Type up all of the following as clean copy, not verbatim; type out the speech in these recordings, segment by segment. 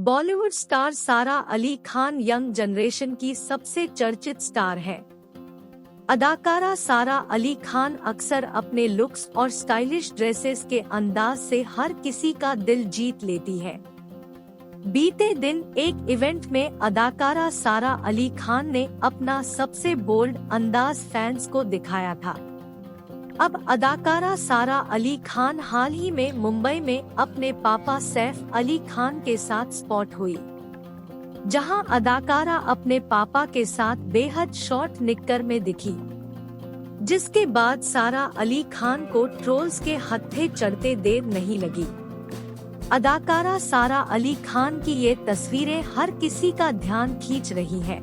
Bollywood star सारा Ali Khan young generation की सबसे चर्चित स्टार है। अदाकारा सारा अली खान अक्सर अपने लुक्स और स्टाइलिश ड्रेसेस के अंदाज से हर किसी का दिल जीत लेती है। बीते दिन एक इवेंट में अदाकारा सारा अली खान ने अपना सबसे बोल्ड अंदाज फैंस को दिखाया था। अब अदाकारा सारा अली खान हाल ही में मुंबई में अपने पापा सैफ अली खान के साथ स्पॉट हुई, जहां अदाकारा अपने पापा के साथ बेहद शॉर्ट निक्कर में दिखी, जिसके बाद सारा अली खान को ट्रोल्स के हत्थे चढ़ते देर नहीं लगी। अदाकारा सारा अली खान की ये तस्वीरें हर किसी का ध्यान खींच रही है।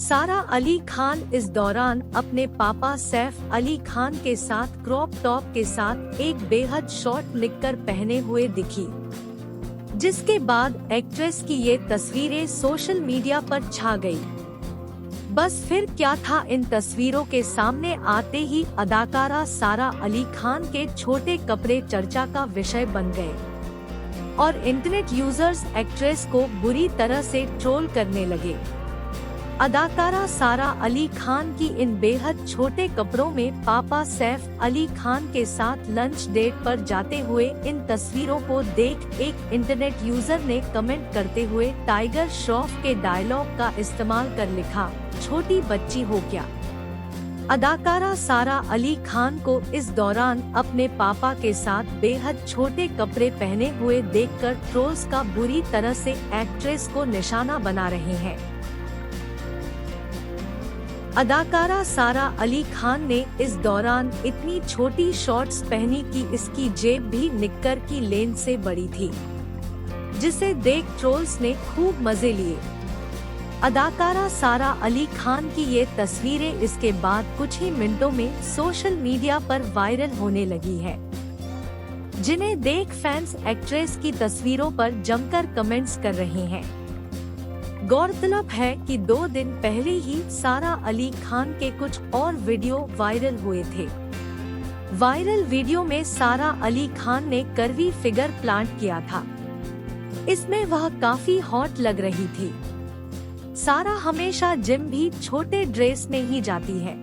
सारा अली खान इस दौरान अपने पापा सैफ अली खान के साथ क्रॉप टॉप के साथ एक बेहद शॉर्ट निक्कर पहने हुए दिखी, जिसके बाद एक्ट्रेस की ये तस्वीरें सोशल मीडिया पर छा गई। बस फिर क्या था, इन तस्वीरों के सामने आते ही अदाकारा सारा अली खान के छोटे कपड़े चर्चा का विषय बन गए और इंटरनेट यूजर्स एक्ट्रेस को बुरी तरह से ट्रोल करने लगे। अदाकारा सारा अली खान की इन बेहद छोटे कपड़ों में पापा सैफ अली खान के साथ लंच डेट पर जाते हुए इन तस्वीरों को देख एक इंटरनेट यूजर ने कमेंट करते हुए टाइगर श्रॉफ के डायलॉग का इस्तेमाल कर लिखा, छोटी बच्ची हो क्या। अदाकारा सारा अली खान को इस दौरान अपने पापा के साथ बेहद छोटे कपड़े पहने हुए देखकर ट्रोल्स का बुरी तरह से एक्ट्रेस को निशाना बना रहे हैं। अदाकारा सारा अली खान ने इस दौरान इतनी छोटी शॉर्ट्स पहनी कि इसकी जेब भी निक्कर की लेन से बड़ी थी, जिसे देख ट्रोल्स ने खूब मजे लिए। अदाकारा सारा अली खान की ये तस्वीरें इसके बाद कुछ ही मिनटों में सोशल मीडिया पर वायरल होने लगी है, जिन्हें देख फैंस एक्ट्रेस की तस्वीरों पर जमकर कमेंट्स कर रहे हैं। गौरतलब है कि 2 दिन पहले ही सारा अली खान के कुछ और वीडियो वायरल हुए थे। वायरल वीडियो में सारा अली खान ने कर्वी फिगर प्लांट किया था। इसमें वह काफी हॉट लग रही थी। सारा हमेशा जिम भी छोटे ड्रेस में ही जाती है।